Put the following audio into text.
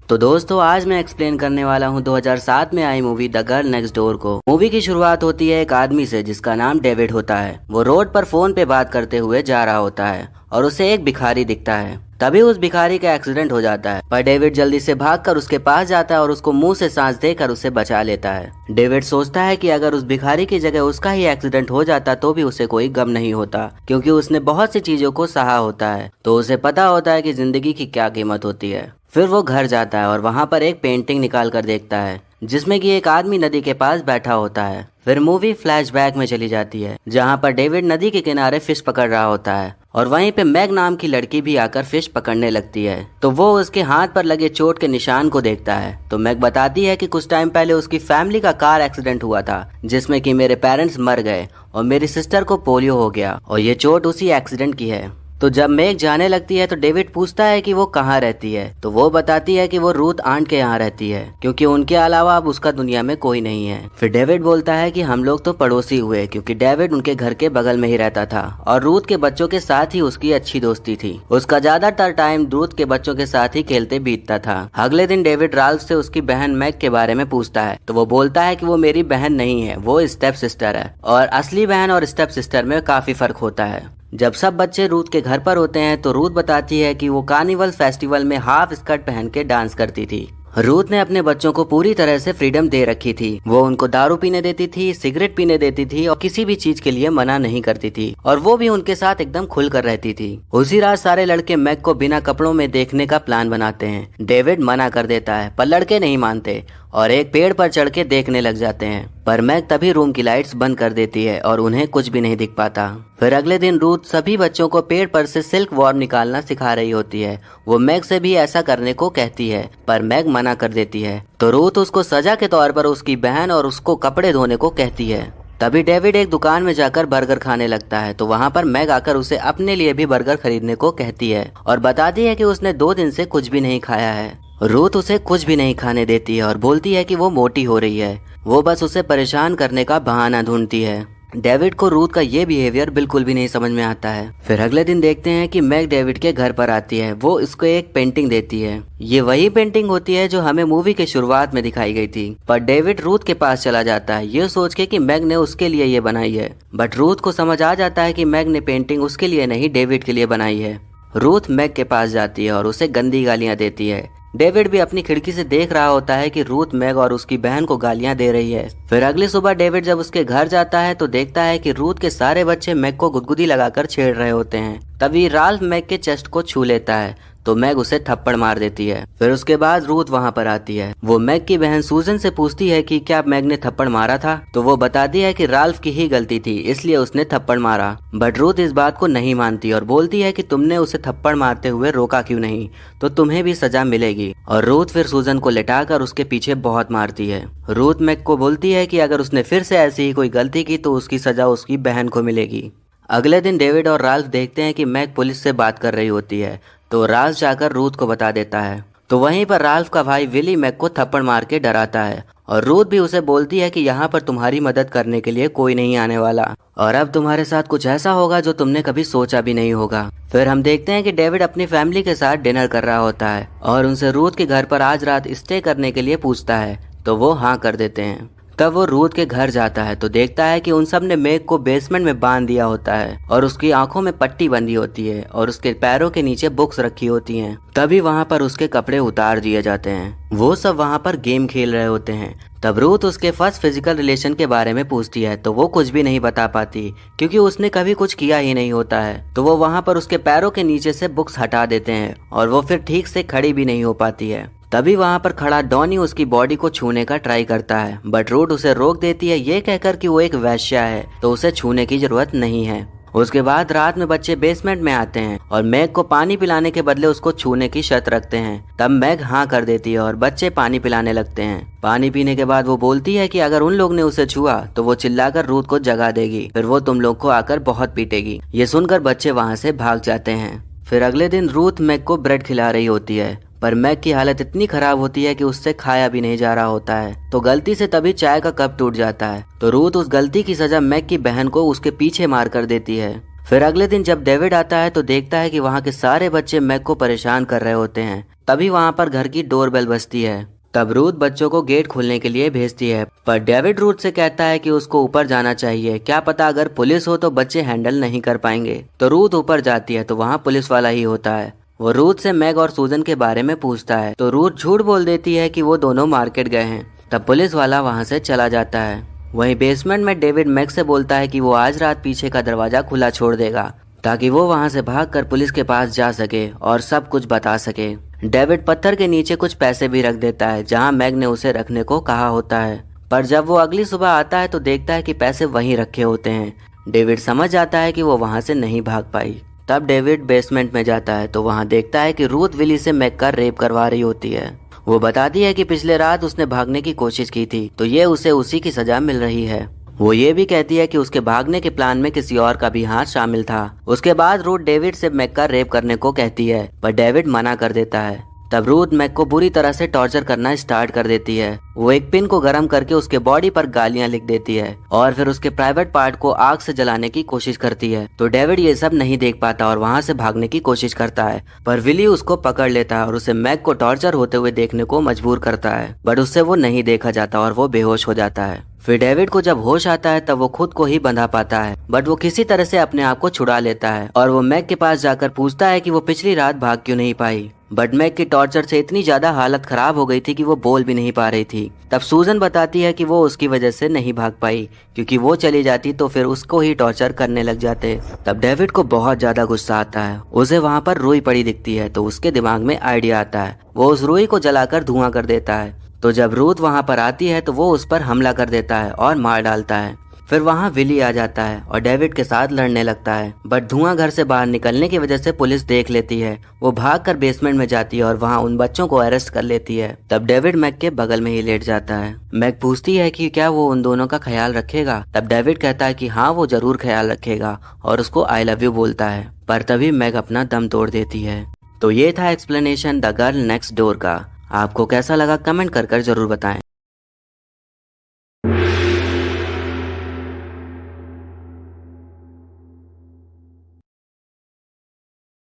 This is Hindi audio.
तो दोस्तों आज मैं एक्सप्लेन करने वाला हूँ 2007 में आई movie the girl next door को। मूवी की शुरुआत होती है एक आदमी से जिसका नाम डेविड होता है। वो रोड पर फोन पे बात करते हुए जा रहा होता है और उसे एक भिखारी दिखता है। तभी उस भिखारी का एक्सीडेंट हो जाता है, पर डेविड जल्दी से भागकर उसके पास जाता है और उसको मुंह से सांस देकर उसे बचा लेता है। डेविड सोचता है कि अगर उस भिखारी की जगह उसका ही एक्सीडेंट हो जाता तो भी उसे कोई गम नहीं होता, क्योंकि उसने बहुत सी चीजों को सहा होता है। तो उसे पता होता है कि जिंदगी की क्या कीमत होती है। फिर वो घर जाता है और वहाँ पर एक पेंटिंग निकाल कर देखता है जिसमें कि एक आदमी नदी के पास बैठा होता है। फिर मूवी फ्लैशबैक में चली जाती है जहाँ पर डेविड नदी के किनारे फिश पकड़ रहा होता है और वहीं पे मैग नाम की लड़की भी आकर फिश पकड़ने लगती है। तो वो उसके हाथ पर लगे चोट के निशान को देखता है। तो मैग बताती है कि कुछ टाइम पहले उसकी फैमिली का कार एक्सीडेंट हुआ था जिसमें कि मेरे पेरेंट्स मर गए और मेरी सिस्टर को पोलियो हो गया और ये चोट उसी एक्सीडेंट की है। तो जब मैग जाने लगती है तो डेविड पूछता है कि वो कहाँ रहती है। तो वो बताती है कि वो रूथ आंट के यहाँ रहती है, क्योंकि उनके अलावा अब उसका दुनिया में कोई नहीं है। फिर डेविड बोलता है कि हम लोग तो पड़ोसी हुए, क्योंकि डेविड उनके घर के बगल में ही रहता था और रूथ के बच्चों के साथ ही उसकी अच्छी दोस्ती थी। उसका ज्यादातर टाइम रूथ के बच्चों के साथ ही खेलते बीतता था। अगले दिन डेविड राल्फ से उसकी बहन मैग के बारे में पूछता है। तो वो बोलता है कि वो मेरी बहन नहीं है, वो स्टेप सिस्टर है और असली बहन और स्टेप सिस्टर में काफी फर्क होता है। जब सब बच्चे रूथ के घर पर होते हैं तो रूथ बताती है कि वो कार्निवल फेस्टिवल में हाफ स्कर्ट पहन के डांस करती थी। रूथ ने अपने बच्चों को पूरी तरह से फ्रीडम दे रखी थी। वो उनको दारू पीने देती थी, सिगरेट पीने देती थी और किसी भी चीज के लिए मना नहीं करती थी और वो भी उनके साथ एकदम खुलकर रहती थी। उसी रात सारे लड़के मैग को बिना कपड़ों में देखने का प्लान बनाते हैं। डेविड मना कर देता है पर लड़के नहीं मानते और एक पेड़ पर चढ़ के देखने लग जाते हैं, पर मैग तभी रूम की लाइट्स बंद कर देती है और उन्हें कुछ भी नहीं दिख पाता। फिर अगले दिन रूथ सभी बच्चों को पेड़ पर से सिल्क वॉर्म निकालना सिखा रही होती है। वो मैग से भी ऐसा करने को कहती है पर मैग मना कर देती है। तो रूथ उसको सजा के तौर पर उसकी बहन और उसको कपड़े धोने को कहती है। तभी डेविड एक दुकान में जाकर बर्गर खाने लगता है। तो वहाँ पर मैग आकर उसे अपने लिए भी बर्गर खरीदने को कहती है और बताती है कि उसने 2 दिन से कुछ भी नहीं खाया है। रूथ उसे कुछ भी नहीं खाने देती है और बोलती है कि वो मोटी हो रही है। वो बस उसे परेशान करने का बहाना ढूंढती है। डेविड को रूथ का ये बिहेवियर बिल्कुल भी नहीं समझ में आता है। फिर अगले दिन देखते हैं कि मैग डेविड के घर पर आती है। वो इसको एक पेंटिंग देती है। ये वही पेंटिंग होती है जो हमें मूवी के शुरुआत में दिखाई गई थी, पर डेविड रूथ के पास चला जाता है ये सोच के कि मैग ने उसके लिए ये बनाई है। बट रूथ को समझ आ जाता है कि मैग ने पेंटिंग उसके लिए नहीं डेविड के लिए बनाई है। रूथ मैग के पास जाती है और उसे गंदी गालियां देती है। डेविड भी अपनी खिड़की से देख रहा होता है कि रूथ मैग और उसकी बहन को गालियां दे रही है। फिर अगली सुबह डेविड जब उसके घर जाता है तो देखता है कि रूथ के सारे बच्चे मैग को गुदगुदी लगाकर छेड़ रहे होते हैं। तभी राल्फ मैग के चेस्ट को छू लेता है तो मैग उसे थप्पड़ मार देती है। फिर उसके बाद रूथ वहाँ पर आती है। वो मैग की बहन सूजन से पूछती है कि क्या मैग ने थप्पड़ मारा था। तो वो बताती है कि राल्फ की ही गलती थी, इसलिए उसने थप्पड़ मारा। बट रूथ इस बात को नहीं मानती और बोलती है कि तुमने उसे थप्पड़ मारते हुए रोका क्यों नहीं, तो तुम्हें भी सजा मिलेगी। और रूथ फिर सूजन को लेटाकर उसके पीछे बहुत मारती है। रूथ मैग को बोलती है कि अगर उसने फिर से ऐसी ही कोई गलती की तो उसकी सजा उसकी बहन को मिलेगी। अगले दिन डेविड और राल्फ देखते हैं कि मैग पुलिस से बात कर रही होती है। तो राल्फ जाकर रूथ को बता देता है। तो वहीं पर राल्फ का भाई विली मैग को थप्पड़ मार के डराता है और रूथ भी उसे बोलती है कि यहाँ पर तुम्हारी मदद करने के लिए कोई नहीं आने वाला और अब तुम्हारे साथ कुछ ऐसा होगा जो तुमने कभी सोचा भी नहीं होगा। फिर हम देखते हैं कि डेविड अपनी फैमिली के साथ डिनर कर रहा होता है और उनसे रूथ के घर पर आज रात स्टे करने के लिए पूछता है। तो वो हाँ कर देते हैं। तब वो रूथ के घर जाता है तो देखता है कि उन सब ने मैग को बेसमेंट में बांध दिया होता है और उसकी आंखों में पट्टी बंधी होती है और उसके पैरों के नीचे बुक्स रखी होती हैं। तभी वहाँ पर उसके कपड़े उतार दिए जाते हैं। वो सब वहाँ पर गेम खेल रहे होते हैं। तब रूथ उसके फर्स्ट फिजिकल रिलेशन के बारे में पूछती है तो वो कुछ भी नहीं बता पाती, क्योंकि उसने कभी कुछ किया ही नहीं होता है। तो वो वहाँ पर उसके पैरों के नीचे से बुक्स हटा देते हैं और वो फिर ठीक से खड़ी भी नहीं हो पाती है। तभी वहाँ पर खड़ा डॉनी उसकी बॉडी को छूने का ट्राई करता है, बट रूथ उसे रोक देती है ये कहकर कि वो एक वेश्या है तो उसे छूने की जरूरत नहीं है। उसके बाद रात में बच्चे बेसमेंट में आते हैं और मैग को पानी पिलाने के बदले उसको छूने की शर्त रखते हैं। तब मैग हाँ कर देती है और बच्चे पानी पिलाने लगते हैं। पानी पीने के बाद वो बोलती है कि अगर उन लोग ने उसे छुआ तो वो चिल्लाकर रूथ को जगा देगी, फिर वो तुम लोग को आकर बहुत पीटेगी। ये सुनकर बच्चे वहाँ से भाग जाते हैं। फिर अगले दिन रूथ मैग को ब्रेड खिला रही होती है, पर मैग की हालत इतनी खराब होती है कि उससे खाया भी नहीं जा रहा होता है। तो गलती से तभी चाय का कप टूट जाता है। तो रूथ उस गलती की सजा मैग की बहन को उसके पीछे मार कर देती है। फिर अगले दिन जब डेविड आता है तो देखता है कि वहाँ के सारे बच्चे मैग को परेशान कर रहे होते हैं। तभी वहाँ पर घर की डोरबेल बजती है। तब रूथ बच्चों को गेट खोलने के लिए भेजती है, पर डेविड रूथ से कहता है कि उसको ऊपर जाना चाहिए, क्या पता अगर पुलिस हो तो बच्चे हैंडल नहीं कर पाएंगे। तो रूथ ऊपर जाती है तो वहाँ पुलिस वाला ही होता है। वो रूथ से मैग और सूजन के बारे में पूछता है तो रूथ झूठ बोल देती है कि वो दोनों मार्केट गए हैं। तब पुलिस वाला वहाँ से चला जाता है। वहीं बेसमेंट में डेविड मैग से बोलता है कि वो आज रात पीछे का दरवाजा खुला छोड़ देगा ताकि वो वहाँ से भागकर पुलिस के पास जा सके और सब कुछ बता सके। डेविड पत्थर के नीचे कुछ पैसे भी रख देता है जहाँ मैग ने उसे रखने को कहा होता है, पर जब वो अगली सुबह आता है तो देखता है कि पैसे वहीं रखे होते हैं। डेविड समझ जाता है कि वो वहाँ से नहीं भाग पाई। तब डेविड बेसमेंट में जाता है तो वहाँ देखता है कि रूथ विली से मैग का रेप करवा रही होती है। वो बताती है कि पिछले रात उसने भागने की कोशिश की थी तो ये उसे उसी की सजा मिल रही है। वो ये भी कहती है कि उसके भागने के प्लान में किसी और का भी हाथ शामिल था। उसके बाद रूथ डेविड से मैग का रेप करने को कहती है, पर डेविड मना कर देता है। तब रूथ मैग को बुरी तरह से टॉर्चर करना स्टार्ट कर देती है। वो एक पिन को गर्म करके उसके बॉडी पर गालियां लिख देती है और फिर उसके प्राइवेट पार्ट को आग से जलाने की कोशिश करती है। तो डेविड ये सब नहीं देख पाता और वहाँ से भागने की कोशिश करता है, पर विली उसको पकड़ लेता है और उसे मैग को टॉर्चर होते हुए देखने को मजबूर करता है, बट उससे वो नहीं देखा जाता और वो बेहोश हो जाता है। फिर डेविड को जब होश आता है तब वो खुद को ही बंधा पाता है, बट वो किसी तरह से अपने आप को छुड़ा लेता है और वो मैग के पास जाकर पूछता है कि वो पिछली रात भाग क्यों नहीं पाई। बट मैग की टॉर्चर से इतनी ज्यादा हालत खराब हो गई थी कि वो बोल भी नहीं पा रही थी। तब सूजन बताती है कि वो उसकी वजह से नहीं भाग पाई, क्योंकि वो चली जाती तो फिर उसको ही टॉर्चर करने लग जाते। तब डेविड को बहुत ज्यादा गुस्सा आता है। उसे वहाँ पर रुई पड़ी दिखती है तो उसके दिमाग में आइडिया आता है। वो उस रुई को जलाकर धुआं कर देता है। तो जब रूथ वहाँ पर आती है तो वो उस पर हमला कर देता है और मार डालता है। फिर वहाँ विली आ जाता है और डेविड के साथ लड़ने लगता है, बट धुआं घर से बाहर निकलने की वजह से पुलिस देख लेती है। वो भागकर बेसमेंट में जाती है और वहाँ उन बच्चों को अरेस्ट कर लेती है। तब डेविड मैग के बगल में ही लेट जाता है। मैग पूछती है कि क्या वो उन दोनों का ख्याल रखेगा। तब डेविड कहता है कि हाँ, वो जरूर ख्याल रखेगा और उसको आई लव यू बोलता है, पर तभी मैग अपना दम तोड़ देती है। तो ये था explanation the girl next door का। आपको कैसा लगा कमेंट कर जरूर बताएं।